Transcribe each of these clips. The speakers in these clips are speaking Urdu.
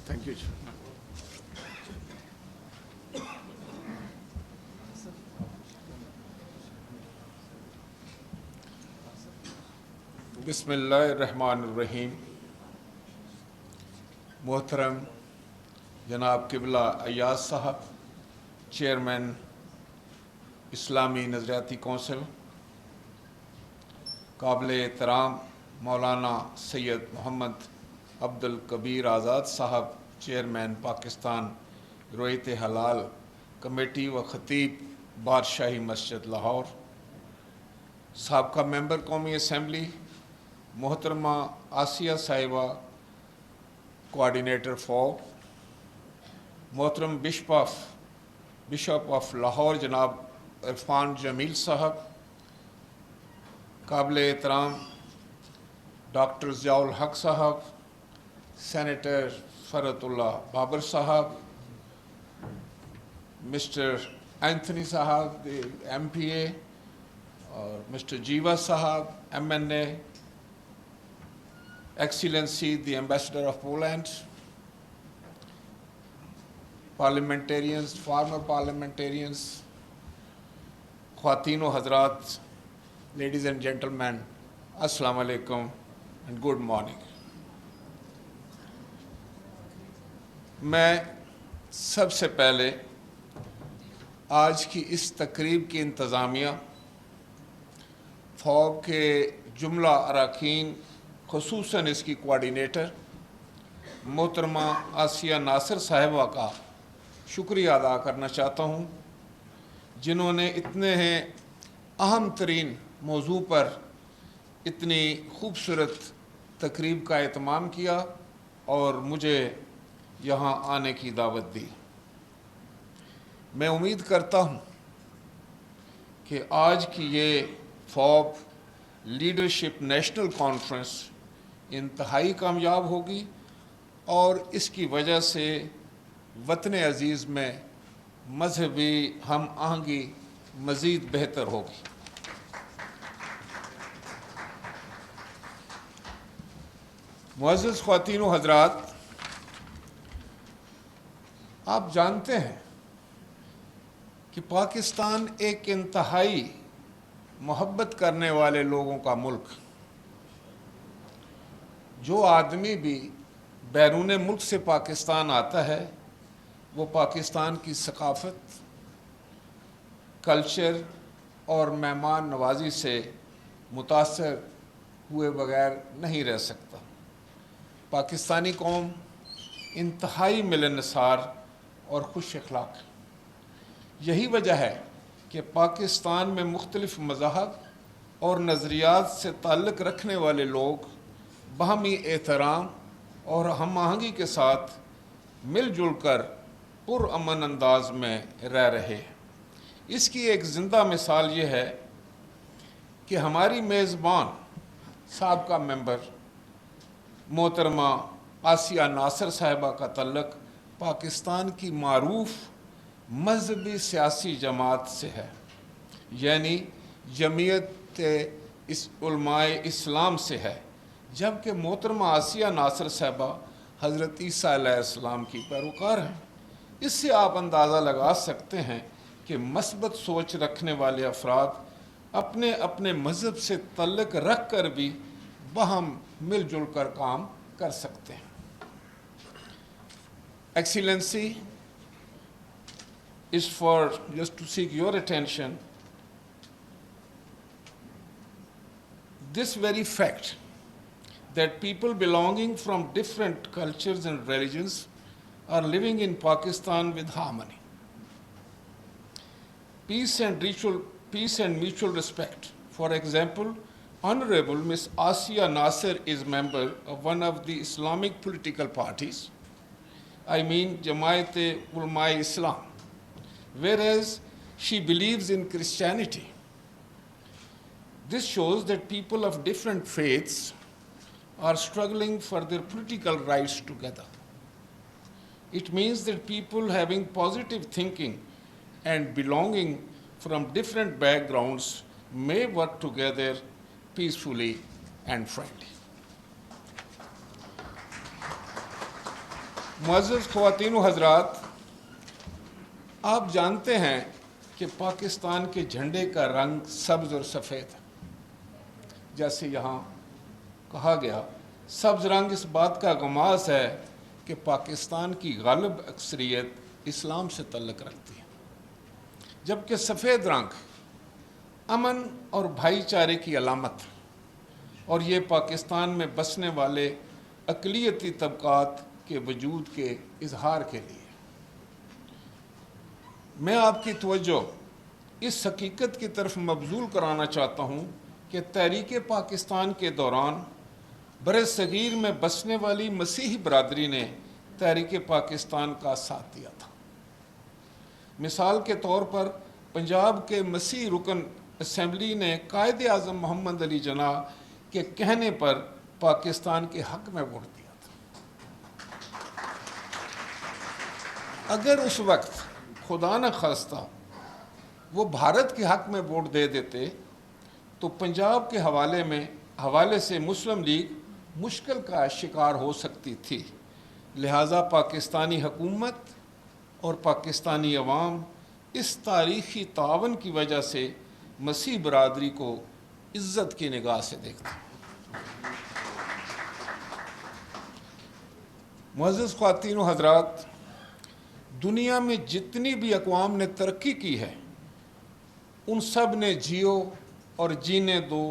Thank you. بسم اللہ الرحمن الرحیم. محترم جناب قبلہ ایاز صاحب، چیئرمین اسلامی نظریاتی کونسل، قابل احترام مولانا سید محمد عبد الکبیر آزاد صاحب، چیئرمین پاکستان رویت حلال کمیٹی و خطیب بادشاہی مسجد لاہور، سابقہ ممبر قومی اسمبلی محترمہ آسیہ صاحبہ کوآرڈینیٹر فوب، محترم بشپ آف لاہور جناب عرفان جمیل صاحب، قابل احترام ڈاکٹر ضیاء الحق صاحب، سینیٹر فرت اللہ بابر صاحب، مسٹر اینتھنی صاحب ایم پی اے، اور مسٹر جیوا صاحب M N A, excellency the ambassador of Poland, parliamentarians, former parliamentarians, خواتین و حضرات، لیڈیز اینڈ جینٹلمین، السلام علیکم اینڈ گڈ مارننگ. میں سب سے پہلے آج کی اس تقریب کی انتظامیہ، فوب کے جملہ اراکین، خصوصاً اس کی کوآرڈینیٹر محترمہ آسیہ ناصر صاحبہ کا شکریہ ادا کرنا چاہتا ہوں، جنہوں نے اتنے اہم ترین موضوع پر اتنی خوبصورت تقریب کا اہتمام کیا اور مجھے یہاں آنے کی دعوت دی. میں امید کرتا ہوں کہ آج کی یہ فوب لیڈرشپ نیشنل کانفرنس انتہائی کامیاب ہوگی اور اس کی وجہ سے وطن عزیز میں مذہبی ہم آہنگی مزید بہتر ہوگی. معزز خواتین و حضرات، آپ جانتے ہیں کہ پاکستان ایک انتہائی محبت کرنے والے لوگوں کا ملک. جو آدمی بھی بیرون ملک سے پاکستان آتا ہے وہ پاکستان کی ثقافت، کلچر اور مہمان نوازی سے متاثر ہوئے بغیر نہیں رہ سکتا. پاکستانی قوم انتہائی ملنسار اور خوش اخلاق ہے. یہی وجہ ہے کہ پاکستان میں مختلف مذاہب اور نظریات سے تعلق رکھنے والے لوگ باہمی احترام اور ہم آہنگی کے ساتھ مل جل کر پرامن انداز میں رہ رہے ہیں. اس کی ایک زندہ مثال یہ ہے کہ ہماری میزبان سابقہ ممبر محترمہ آسیہ ناصر صاحبہ کا تعلق پاکستان کی معروف مذہبی سیاسی جماعت سے ہے، یعنی جمعیت علماء اسلام سے ہے، جبکہ محترمہ آسیہ ناصر صاحبہ حضرت عیسیٰ علیہ السلام کی پیروکار ہیں. اس سے آپ اندازہ لگا سکتے ہیں کہ مثبت سوچ رکھنے والے افراد اپنے اپنے مذہب سے تعلق رکھ کر بھی باہم مل جل کر کام کر سکتے ہیں. Excellency, is for just to seek your attention, this very fact that people belonging from different cultures and religions are living in Pakistan with harmony, peace and mutual respect. For example, Honorable Ms. Asiya Nasir is member of one of the Islamic political parties, I mean Jamaat-e-Ulama Islam, whereas she believes in Christianity. This shows that people of different faiths are struggling for their political rights together. It means that people having positive thinking and belonging from different backgrounds may work together peacefully and friendly. معزز خواتین و حضرات، آپ جانتے ہیں کہ پاکستان کے جھنڈے کا رنگ سبز اور سفید ہے۔ جیسے یہاں کہا گیا، سبز رنگ اس بات کا غماز ہے کہ پاکستان کی غالب اکثریت اسلام سے تعلق رکھتی ہے، جبکہ سفید رنگ امن اور بھائی چارے کی علامت ہے، اور یہ پاکستان میں بسنے والے اقلیتی طبقات کے وجود کے اظہار کے لیے۔ میں آپ کی توجہ اس حقیقت کی طرف مبذول کرانا چاہتا ہوں کہ تحریک پاکستان کے دوران بر صغیر میں بسنے والی مسیحی برادری نے تحریک پاکستان کا ساتھ دیا تھا۔ مثال کے طور پر پنجاب کے مسیحی رکن اسمبلی نے قائد اعظم محمد علی جناح کے کہنے پر پاکستان کے حق میں ووٹ دیا تھا۔ اگر اس وقت خدا نہ خواستہ وہ بھارت کے حق میں ووٹ دے دیتے تو پنجاب کے حوالے سے مسلم لیگ مشکل کا شکار ہو سکتی تھی۔ لہٰذا پاکستانی حکومت اور پاکستانی عوام اس تاریخی تعاون کی وجہ سے مسیح برادری کو عزت کی نگاہ سے دیکھتے ہیں۔ معزز خواتین و حضرات، دنیا میں جتنی بھی اقوام نے ترقی کی ہے، ان سب نے جیو اور جینے دو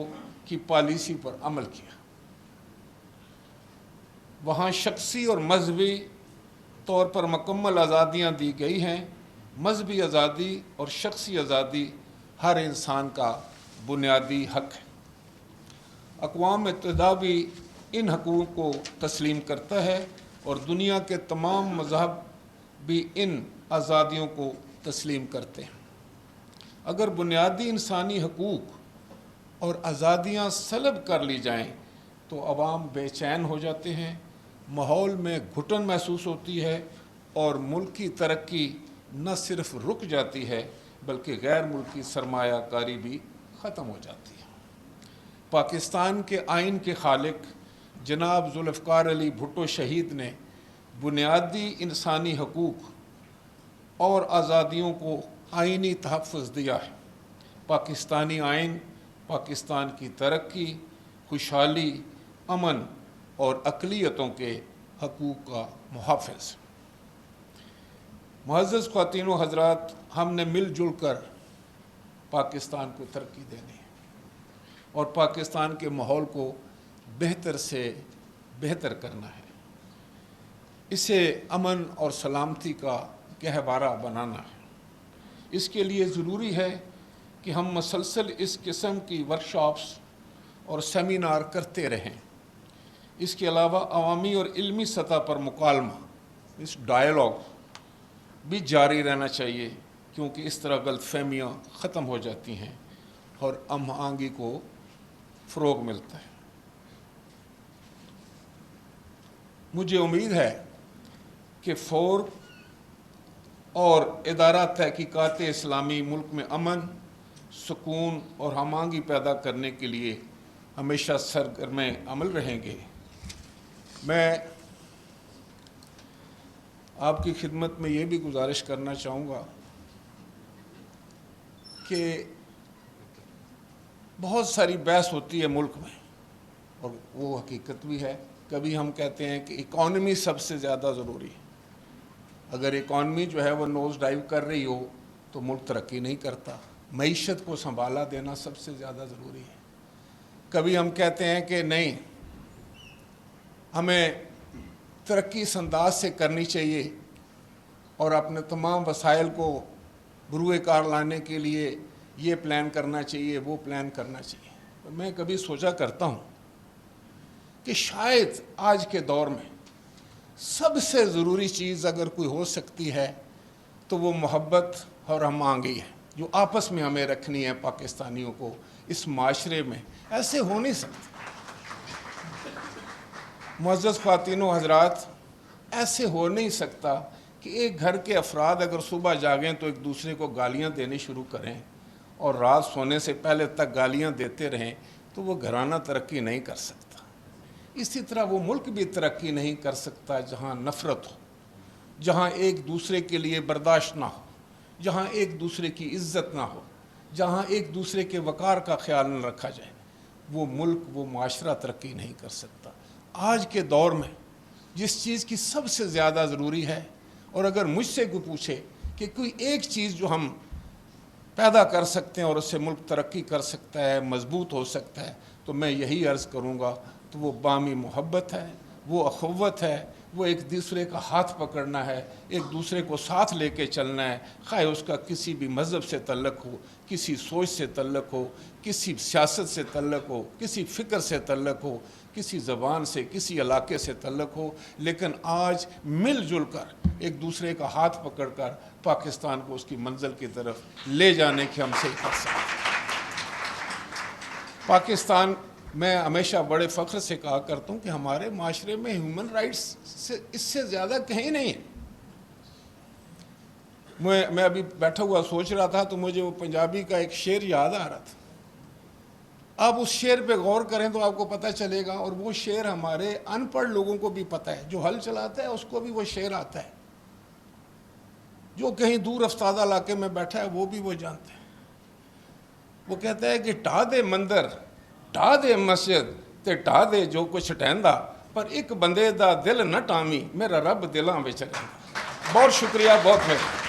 کی پالیسی پر عمل کیا۔ وہاں شخصی اور مذہبی طور پر مکمل آزادیاں دی گئی ہیں۔ مذہبی آزادی اور شخصی آزادی ہر انسان کا بنیادی حق ہے۔ اقوام متحدہ بھی ان حقوق کو تسلیم کرتا ہے، اور دنیا کے تمام مذہب بھی ان آزادیوں کو تسلیم کرتے ہیں۔ اگر بنیادی انسانی حقوق اور آزادیاں سلب کر لی جائیں تو عوام بے چین ہو جاتے ہیں، ماحول میں گھٹن محسوس ہوتی ہے، اور ملک کی ترقی نہ صرف رک جاتی ہے بلکہ غیر ملکی سرمایہ کاری بھی ختم ہو جاتی ہے۔ پاکستان کے آئین کے خالق جناب ذوالفقار علی بھٹو شہید نے بنیادی انسانی حقوق اور آزادیوں کو آئینی تحفظ دیا ہے۔ پاکستانی آئین پاکستان کی ترقی، خوشحالی، امن اور اقلیتوں کے حقوق کا محافظ۔ معزز خواتین و حضرات، ہم نے مل جل کر پاکستان کو ترقی دینی ہے اور پاکستان کے ماحول کو بہتر سے بہتر کرنا ہے۔ اسے امن اور سلامتی کا گہوارہ بنانا ہے۔ اس کے لیے ضروری ہے کہ ہم مسلسل اس قسم کی ورکشاپس اور سیمینار کرتے رہیں۔ اس کے علاوہ عوامی اور علمی سطح پر مکالمہ، اس ڈائیلاگ بھی جاری رہنا چاہیے، کیونکہ اس طرح غلط فہمیاں ختم ہو جاتی ہیں اور ہم آہنگی کو فروغ ملتا ہے۔ مجھے امید ہے کہ فور اور ادارہ تحقیقات اسلامی ملک میں امن، سکون اور ہم آہنگی پیدا کرنے کے لیے ہمیشہ سرگرم عمل رہیں گے۔ میں آپ کی خدمت میں یہ بھی گزارش کرنا چاہوں گا کہ بہت ساری بحث ہوتی ہے ملک میں، اور وہ حقیقت بھی ہے۔ کبھی ہم کہتے ہیں کہ اکانومی سب سے زیادہ ضروری ہے۔ اگر اکانومی جو ہے وہ نوز ڈائیو کر رہی ہو تو ملک ترقی نہیں کرتا۔ معیشت کو سنبھالا دینا سب سے زیادہ ضروری ہے۔ کبھی ہم کہتے ہیں کہ نہیں، ہمیں ترقی اس انداز سے کرنی چاہیے اور اپنے تمام وسائل کو بروئے کار لانے کے لیے یہ پلان کرنا چاہیے، وہ پلان کرنا چاہیے۔ میں کبھی سوچا کرتا ہوں کہ شاید آج کے دور میں سب سے ضروری چیز اگر کوئی ہو سکتی ہے تو وہ محبت اور ہم آہنگی ہے، جو آپس میں ہمیں رکھنی ہے پاکستانیوں کو اس معاشرے میں۔ ایسے ہو نہیں سکتے۔ معزز خواتین و حضرات، ایسے ہو نہیں سکتا کہ ایک گھر کے افراد اگر صبح جاگیں تو ایک دوسرے کو گالیاں دینی شروع کریں اور رات سونے سے پہلے تک گالیاں دیتے رہیں، تو وہ گھرانہ ترقی نہیں کر سکتا۔ اسی طرح وہ ملک بھی ترقی نہیں کر سکتا جہاں نفرت ہو۔ جہاں ایک دوسرے کے لیے برداشت نہ ہو، جہاں ایک دوسرے کی عزت نہ ہو، جہاں ایک دوسرے کے وقار کا خیال نہ رکھا جائے، وہ ملک، وہ معاشرہ ترقی نہیں کر سکتا۔ آج کے دور میں جس چیز کی سب سے زیادہ ضروری ہے، اور اگر مجھ سے کوئی پوچھے کہ کوئی ایک چیز جو ہم پیدا کر سکتے ہیں اور اس سے ملک ترقی کر سکتا ہے، مضبوط ہو سکتا ہے، تو میں یہی عرض کروں گا، تو وہ باہمی محبت ہے، وہ اخوت ہے، وہ ایک دوسرے کا ہاتھ پکڑنا ہے، ایک دوسرے کو ساتھ لے کے چلنا ہے، خواہ اس کا کسی بھی مذہب سے تعلق ہو، کسی سوچ سے تعلق ہو، کسی سیاست سے تعلق ہو، کسی فکر سے تعلق ہو، کسی زبان سے، کسی علاقے سے تعلق ہو، لیکن آج مل جل کر ایک دوسرے کا ہاتھ پکڑ کر پاکستان کو اس کی منزل کی طرف لے جانے کی ہم سے کر سکتے ہیں۔ پاکستان، میں ہمیشہ بڑے فخر سے کہا کرتا ہوں کہ ہمارے معاشرے میں ہیومن رائٹس سے اس سے زیادہ کہیں نہیں ہے۔ میں ابھی بیٹھا ہوا سوچ رہا تھا تو مجھے وہ پنجابی کا ایک شعر یاد آ رہا تھا۔ آپ اس شعر پہ غور کریں تو آپ کو پتہ چلے گا، اور وہ شعر ہمارے ان پڑھ لوگوں کو بھی پتہ ہے، جو ہل چلاتا ہے اس کو بھی وہ شعر آتا ہے، جو کہیں دور افتادہ علاقے میں بیٹھا ہے وہ بھی وہ جانتے ہیں۔ وہ کہتا ہے کہ ٹھا دے مندر، ٹھا دے مسجد تے ٹھا دے جو کچھ ٹہندا، پر ایک بندے دا دل نہ ٹامی، میرا رب دلاں وچ رہندا۔ بہت شکریہ، بہت مہربانی۔